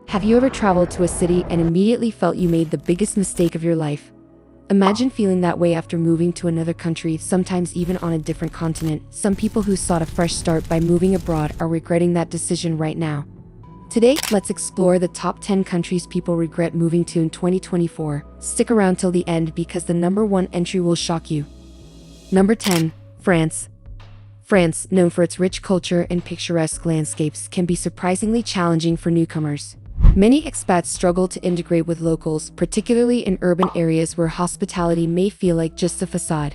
Have you ever traveled to a city and immediately felt you made the biggest mistake of your life? Imagine feeling that way after moving to another country, sometimes even on a different continent. Some people who sought a fresh start by moving abroad are regretting that decision right now. Today, let's explore the top 10 countries people regret moving to in 2024. Stick around till the end because the number 1 entry will shock you. Number 10. France. France, known for its rich culture and picturesque landscapes, can be surprisingly challenging for newcomers. Many expats struggle to integrate with locals, particularly in urban areas where hospitality may feel like just a facade.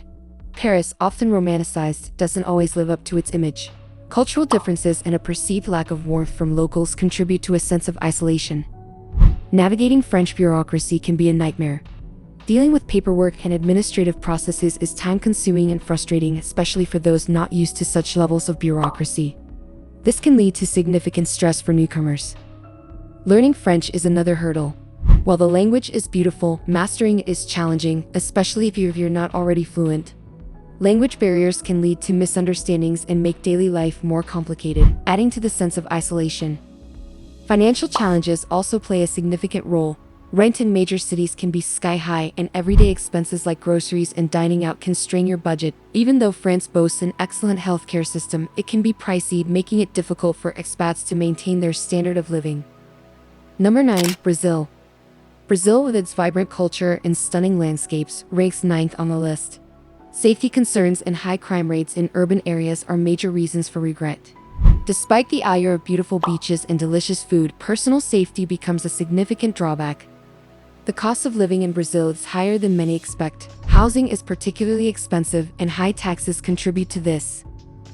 Paris, often romanticized, doesn't always live up to its image. Cultural differences and a perceived lack of warmth from locals contribute to a sense of isolation. Navigating French bureaucracy can be a nightmare. Dealing with paperwork and administrative processes is time-consuming and frustrating, especially for those not used to such levels of bureaucracy. This can lead to significant stress for newcomers. Learning French is another hurdle. While the language is beautiful, mastering it is challenging, especially if you're not already fluent. Language barriers can lead to misunderstandings and make daily life more complicated, adding to the sense of isolation. Financial challenges also play a significant role. Rent in major cities can be sky-high, and everyday expenses like groceries and dining out can strain your budget. Even though France boasts an excellent healthcare system, it can be pricey, making it difficult for expats to maintain their standard of living. Number 9. Brazil. Brazil, with its vibrant culture and stunning landscapes, ranks 9th on the list. Safety concerns and high crime rates in urban areas are major reasons for regret. Despite the allure of beautiful beaches and delicious food, personal safety becomes a significant drawback. The cost of living in Brazil is higher than many expect. Housing is particularly expensive, and high taxes contribute to this.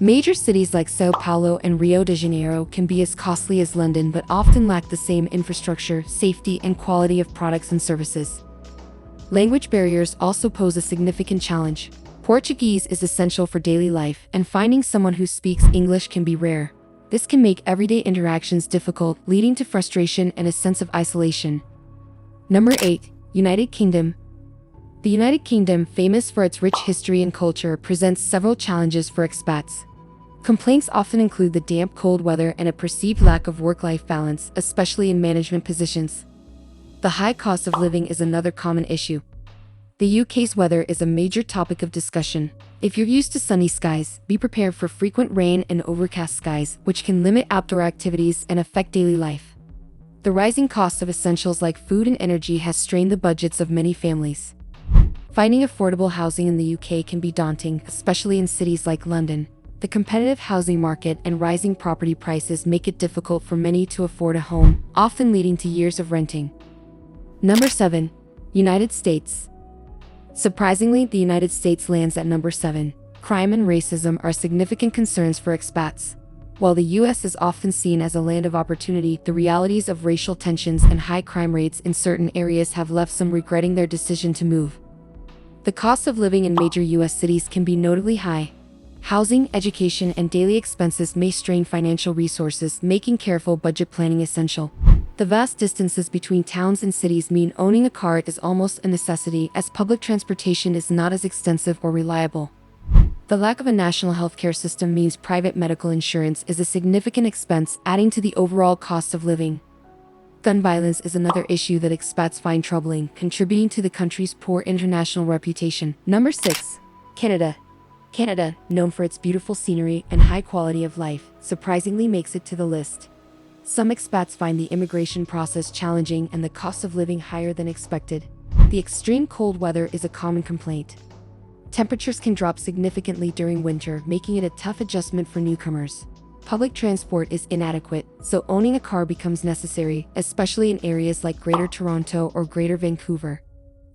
Major cities like São Paulo and Rio de Janeiro can be as costly as London, but often lack the same infrastructure, safety, and quality of products and services. Language barriers also pose a significant challenge. Portuguese is essential for daily life, and finding someone who speaks English can be rare. This can make everyday interactions difficult, leading to frustration and a sense of isolation. Number 8. United Kingdom. The United Kingdom, famous for its rich history and culture, presents several challenges for expats. Complaints often include the damp, cold weather and a perceived lack of work-life balance, especially in management positions. The high cost of living is another common issue. The UK's weather is a major topic of discussion. If you're used to sunny skies, be prepared for frequent rain and overcast skies, which can limit outdoor activities and affect daily life. The rising cost of essentials like food and energy has strained the budgets of many families. Finding affordable housing in the UK can be daunting, especially in cities like London. The competitive housing market and rising property prices make it difficult for many to afford a home, often leading to years of renting. Number 7. United States. Surprisingly, the United States lands at number 7. Crime and racism are significant concerns for expats. While the US is often seen as a land of opportunity, the realities of racial tensions and high crime rates in certain areas have left some regretting their decision to move. The cost of living in major US cities can be notably high. Housing, education, and daily expenses may strain financial resources, making careful budget planning essential. The vast distances between towns and cities mean owning a car is almost a necessity, as public transportation is not as extensive or reliable. The lack of a national healthcare system means private medical insurance is a significant expense, adding to the overall cost of living. Gun violence is another issue that expats find troubling, contributing to the country's poor international reputation. Number 6. Canada. Canada, known for its beautiful scenery and high quality of life, surprisingly makes it to the list. Some expats find the immigration process challenging and the cost of living higher than expected. The extreme cold weather is a common complaint. Temperatures can drop significantly during winter, making it a tough adjustment for newcomers. Public transport is inadequate, so owning a car becomes necessary, especially in areas like Greater Toronto or Greater Vancouver.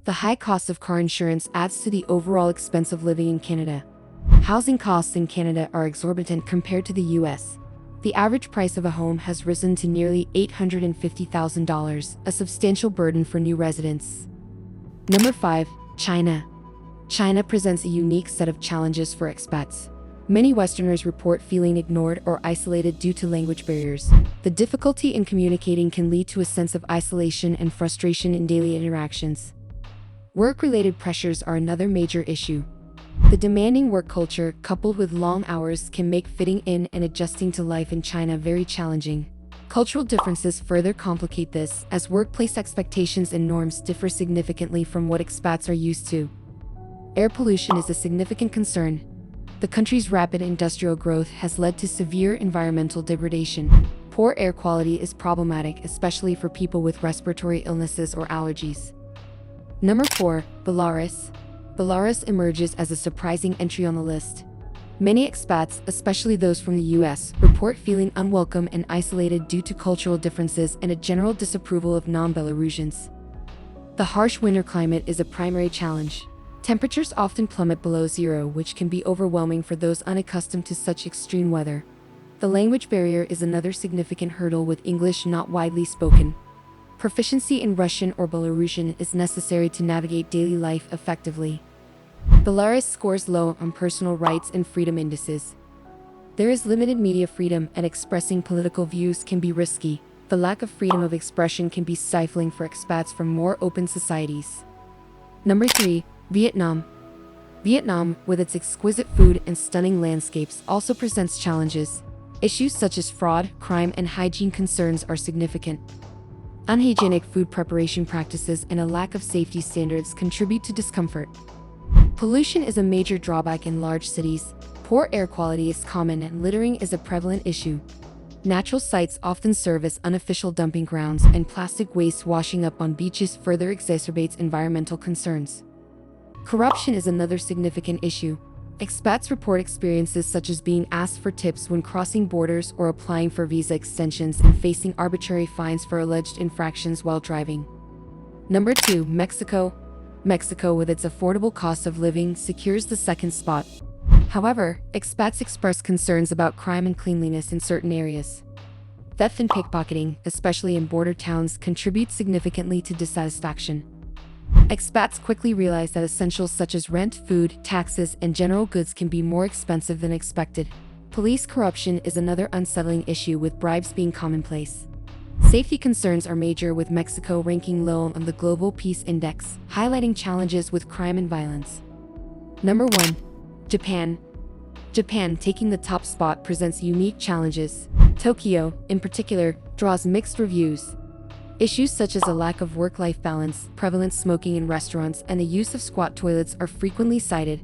The high cost of car insurance adds to the overall expense of living in Canada. Housing costs in Canada are exorbitant compared to the US. The average price of a home has risen to nearly $850,000, a substantial burden for new residents. Number 5. China. China presents a unique set of challenges for expats. Many Westerners report feeling ignored or isolated due to language barriers. The difficulty in communicating can lead to a sense of isolation and frustration in daily interactions. Work-related pressures are another major issue. The demanding work culture, coupled with long hours, can make fitting in and adjusting to life in China very challenging. Cultural differences further complicate this, as workplace expectations and norms differ significantly from what expats are used to. Air pollution is a significant concern. The country's rapid industrial growth has led to severe environmental degradation. Poor air quality is problematic, especially for people with respiratory illnesses or allergies. Number 4. Belarus. Belarus emerges as a surprising entry on the list. Many expats, especially those from the US, report feeling unwelcome and isolated due to cultural differences and a general disapproval of non-Belarusians. The harsh winter climate is a primary challenge. Temperatures often plummet below zero, which can be overwhelming for those unaccustomed to such extreme weather. The language barrier is another significant hurdle, with English not widely spoken. Proficiency in Russian or Belarusian is necessary to navigate daily life effectively. Belarus scores low on personal rights and freedom indices. There is limited media freedom, and expressing political views can be risky. The lack of freedom of expression can be stifling for expats from more open societies. Number 3. Vietnam. Vietnam, with its exquisite food and stunning landscapes, also presents challenges. Issues such as fraud, crime, and hygiene concerns are significant. Unhygienic food preparation practices and a lack of safety standards contribute to discomfort. Pollution is a major drawback in large cities. Poor air quality is common, and littering is a prevalent issue. Natural sites often serve as unofficial dumping grounds, and plastic waste washing up on beaches further exacerbates environmental concerns. Corruption is another significant issue. Expats report experiences such as being asked for tips when crossing borders or applying for visa extensions, and facing arbitrary fines for alleged infractions while driving. Number 2. Mexico. Mexico, with its affordable cost of living, secures the second spot. However, expats express concerns about crime and cleanliness in certain areas. Theft and pickpocketing, especially in border towns, contribute significantly to dissatisfaction. Expats quickly realize that essentials such as rent, food, taxes, and general goods can be more expensive than expected. Police corruption is another unsettling issue, with bribes being commonplace. Safety concerns are major, with Mexico ranking low on the Global Peace Index, highlighting challenges with crime and violence. Number 1. Japan. Japan, taking the top spot, presents unique challenges. Tokyo, in particular, draws mixed reviews. Issues such as a lack of work-life balance, prevalent smoking in restaurants, and the use of squat toilets are frequently cited.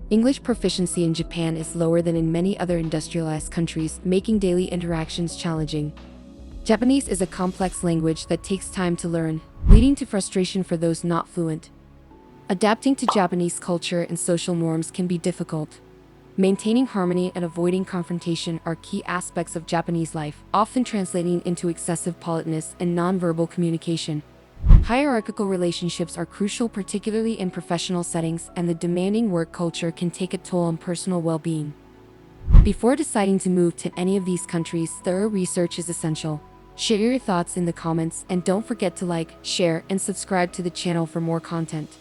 English proficiency in Japan is lower than in many other industrialized countries, making daily interactions challenging. Japanese is a complex language that takes time to learn, leading to frustration for those not fluent. Adapting to Japanese culture and social norms can be difficult. Maintaining harmony and avoiding confrontation are key aspects of Japanese life, often translating into excessive politeness and nonverbal communication. Hierarchical relationships are crucial, particularly in professional settings, and the demanding work culture can take a toll on personal well-being. Before deciding to move to any of these countries, thorough research is essential. Share your thoughts in the comments, and don't forget to like, share, and subscribe to the channel for more content.